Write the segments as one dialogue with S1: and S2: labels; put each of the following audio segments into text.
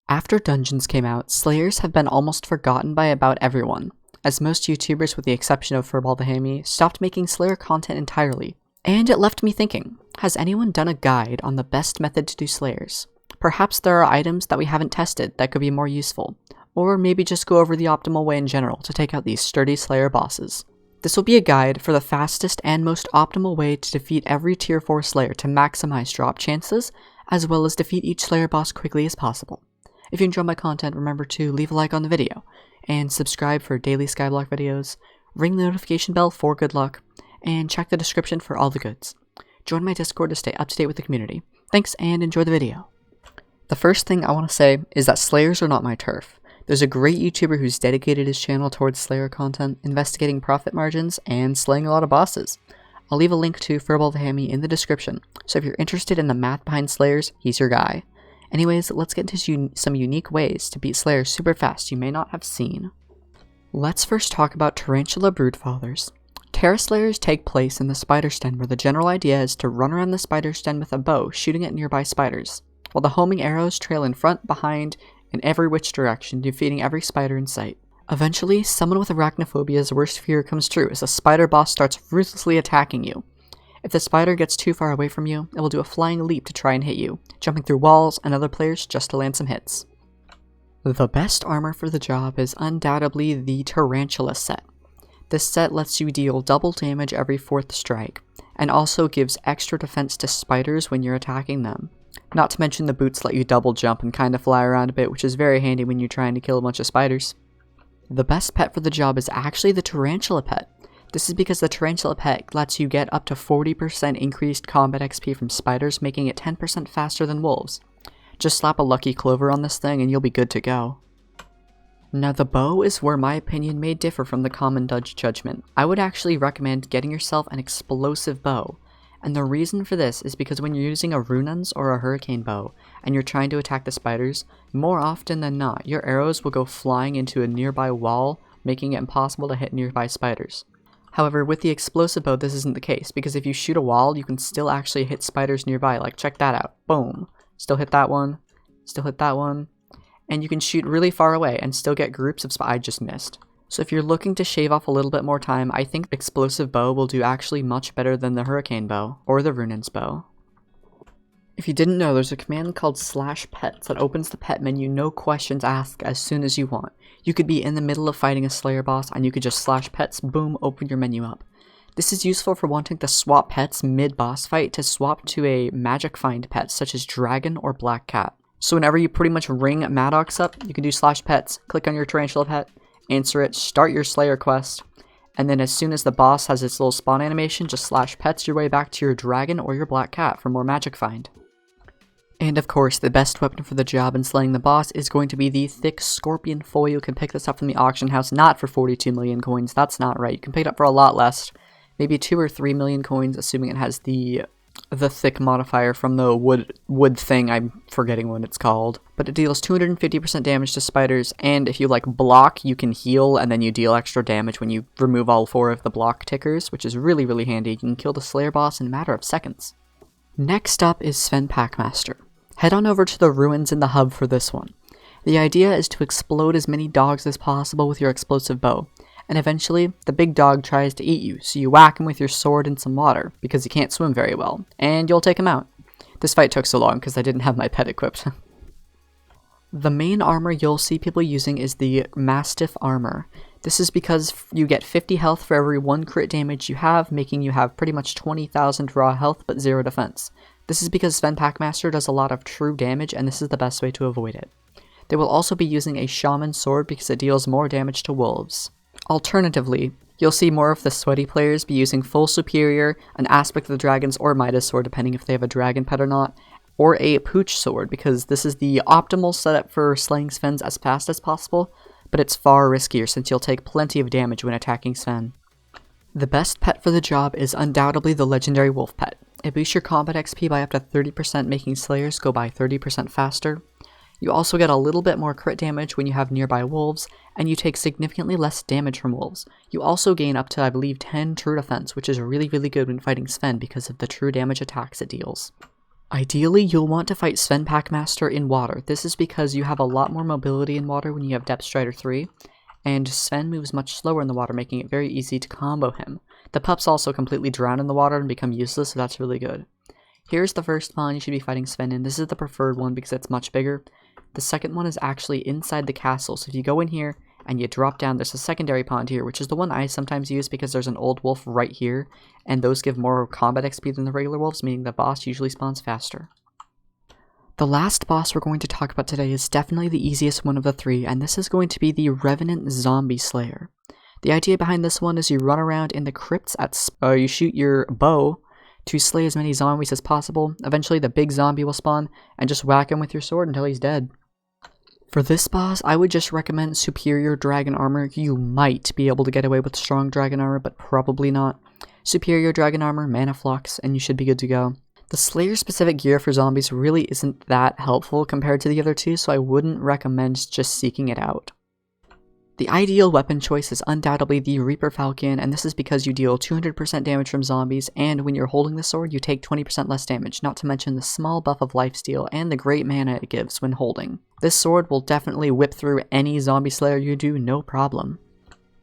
S1: After Dungeons came out, Slayers have been almost forgotten by about everyone, as most YouTubers with the exception of Furball stopped making Slayer content entirely. And it left me thinking, has anyone done a guide on the best method to do Slayers? Perhaps there are items that we haven't tested that could be more useful, or maybe just go over the optimal way in general to take out these sturdy Slayer bosses. This will be a guide for the fastest and most optimal way to defeat every tier 4 Slayer to maximize drop chances, as well as defeat each Slayer boss quickly as possible. If you enjoy my content, remember to leave a like on the video, and subscribe for daily Skyblock videos, ring the notification bell for good luck, and check the description for all the goods. Join my Discord to stay up to date with the community. Thanks, and enjoy the video. The first thing I want to say is that Slayers are not my turf. There's a great YouTuber who's dedicated his channel towards Slayer content, investigating profit margins, and slaying a lot of bosses. I'll leave a link to Furball in the description, so if you're interested in the math behind Slayers, he's your guy. Anyways, let's get into some unique ways to beat Slayers super fast you may not have seen. Let's first talk about Tarantula Broodfathers. Terra Slayers take place in the spider's den, where the general idea is to run around the spider's den with a bow, shooting at nearby spiders, while the homing arrows trail in front, behind, in every which direction, defeating every spider in sight. Eventually, someone with arachnophobia's worst fear comes true as a spider boss starts ruthlessly attacking you. If the spider gets too far away from you, it will do a flying leap to try and hit you, jumping through walls and other players just to land some hits. The best armor for the job is undoubtedly the Tarantula set. This set lets you deal double damage every 4th strike, and also gives extra defense to spiders when you're attacking them. Not to mention the boots let you double jump and kinda fly around a bit, which is very handy when you're trying to kill a bunch of spiders. The best pet for the job is actually the Tarantula pet. This is because the Tarantula pet lets you get up to 40% increased combat XP from spiders, making it 10% faster than wolves. Just slap a lucky clover on this thing and you'll be good to go. Now the bow is where my opinion may differ from the common judgment. I would actually recommend getting yourself an explosive bow. And the reason for this is because when you're using a Revenant or a hurricane bow, and you're trying to attack the spiders, more often than not, your arrows will go flying into a nearby wall, making it impossible to hit nearby spiders. However, with the explosive bow, this isn't the case, because if you shoot a wall, you can still actually hit spiders nearby. Like, check that out. Boom. Still hit that one. Still hit that one. And you can shoot really far away and still get groups of spiders. I just missed. So if you're looking to shave off a little bit more time, I think explosive bow will do actually much better than the hurricane bow, or the Revenant's bow. If you didn't know, there's a command called /pets that opens the pet menu, no questions asked, as soon as you want. You could be in the middle of fighting a Slayer boss and you could just /pets, boom, open your menu up. This is useful for wanting to swap pets mid-boss fight to swap to a magic find pet such as Dragon or Black Cat. So whenever you pretty much ring Maddox up, you can do /pets, click on your Tarantula pet, answer it, start your Slayer quest, and then as soon as the boss has its little spawn animation, just /pets your way back to your Dragon or your Black Cat for more magic find. And of course, the best weapon for the job in slaying the boss is going to be the thick scorpion foil. You can pick this up from the auction house, not for 42 million coins, that's not right. You can pick it up for a lot less, maybe 2 or 3 million coins, assuming it has the thick modifier from the wood thing, I'm forgetting what it's called. But it deals 250% damage to spiders, and if you like block, you can heal, and then you deal extra damage when you remove all 4 of the block tickers, which is really, really handy. You can kill the Slayer boss in a matter of seconds. Next up is Sven Packmaster. Head on over to the ruins in the hub for this one. The idea is to explode as many dogs as possible with your explosive bow, and eventually, the big dog tries to eat you, so you whack him with your sword in some water, because he can't swim very well, and you'll take him out. This fight took so long because I didn't have my pet equipped. The main armor you'll see people using is the Mastiff armor. This is because you get 50 health for every 1 crit damage you have, making you have pretty much 20,000 raw health but 0 defense. This is because Sven Packmaster does a lot of true damage, and this is the best way to avoid it. They will also be using a Shaman sword because it deals more damage to wolves. Alternatively, you'll see more of the sweaty players be using full superior, an aspect of the dragons, or Midas sword depending if they have a dragon pet or not, or a pooch sword because this is the optimal setup for slaying Svens as fast as possible, but it's far riskier since you'll take plenty of damage when attacking Sven. The best pet for the job is undoubtedly the legendary wolf pet. It boosts your combat XP by up to 30%, making Slayers go by 30% faster. You also get a little bit more crit damage when you have nearby wolves, and you take significantly less damage from wolves. You also gain up to, I believe, 10 true defense, which is really, really good when fighting Sven because of the true damage attacks it deals. Ideally, you'll want to fight Sven Packmaster in water. This is because you have a lot more mobility in water when you have Depth Strider 3, and Sven moves much slower in the water, making it very easy to combo him. The pups also completely drown in the water and become useless, so that's really good. Here's the first pawn you should be fighting Sven in. This is the preferred one because it's much bigger. The second one is actually inside the castle, so if you go in here and you drop down, there's a secondary pawn here, which is the one I sometimes use because there's an old wolf right here, and those give more combat XP than the regular wolves, meaning the boss usually spawns faster. The last boss we're going to talk about today is definitely the easiest one of the three, and this is going to be the Revenant Zombie Slayer. The idea behind this one is you run around in the crypts you shoot your bow to slay as many zombies as possible. Eventually the big zombie will spawn, and just whack him with your sword until he's dead. For this boss, I would just recommend superior dragon armor. You might be able to get away with strong dragon armor, but probably not. Superior dragon armor, mana flux, and you should be good to go. The Slayer specific gear for zombies really isn't that helpful compared to the other two, so I wouldn't recommend just seeking it out. The ideal weapon choice is undoubtedly the Reaper Falcon, and this is because you deal 200% damage from zombies, and when you're holding the sword, you take 20% less damage, not to mention the small buff of lifesteal and the great mana it gives when holding. This sword will definitely whip through any zombie slayer you do, no problem.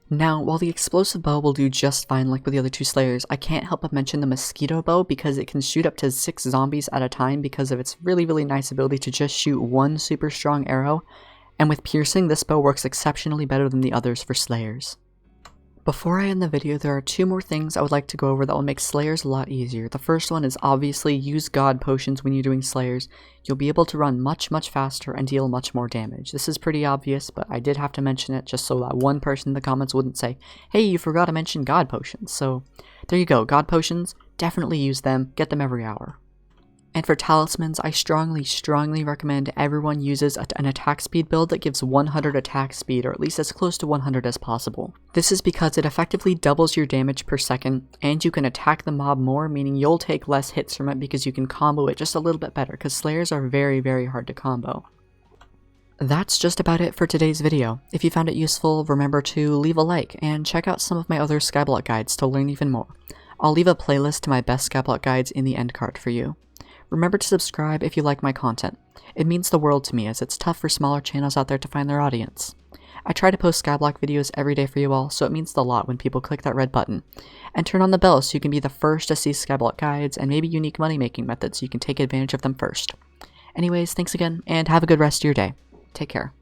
S1: Now, while the explosive bow will do just fine like with the other two slayers, I can't help but mention the Mosquito bow because it can shoot up to 6 zombies at a time because of its really nice ability to just shoot one super strong arrow. And with piercing, this bow works exceptionally better than the others for slayers. Before I end the video, there are 2 more things I would like to go over that will make slayers a lot easier. The first one is obviously use god potions when you're doing slayers. You'll be able to run much faster and deal much more damage. This is pretty obvious, but I did have to mention it just so that one person in the comments wouldn't say, hey, you forgot to mention god potions. So there you go, god potions, definitely use them, get them every hour. And for talismans, I strongly recommend everyone uses an attack speed build that gives 100 attack speed, or at least as close to 100 as possible. This is because it effectively doubles your damage per second, and you can attack the mob more, meaning you'll take less hits from it because you can combo it just a little bit better, because slayers are very hard to combo. That's just about it for today's video. If you found it useful, remember to leave a like, and check out some of my other Skyblock guides to learn even more. I'll leave a playlist to my best Skyblock guides in the end card for you. Remember to subscribe if you like my content. It means the world to me as it's tough for smaller channels out there to find their audience. I try to post Skyblock videos every day for you all, so it means a lot when people click that red button. And turn on the bell so you can be the first to see Skyblock guides and maybe unique money making methods so you can take advantage of them first. Anyways, thanks again, and have a good rest of your day. Take care.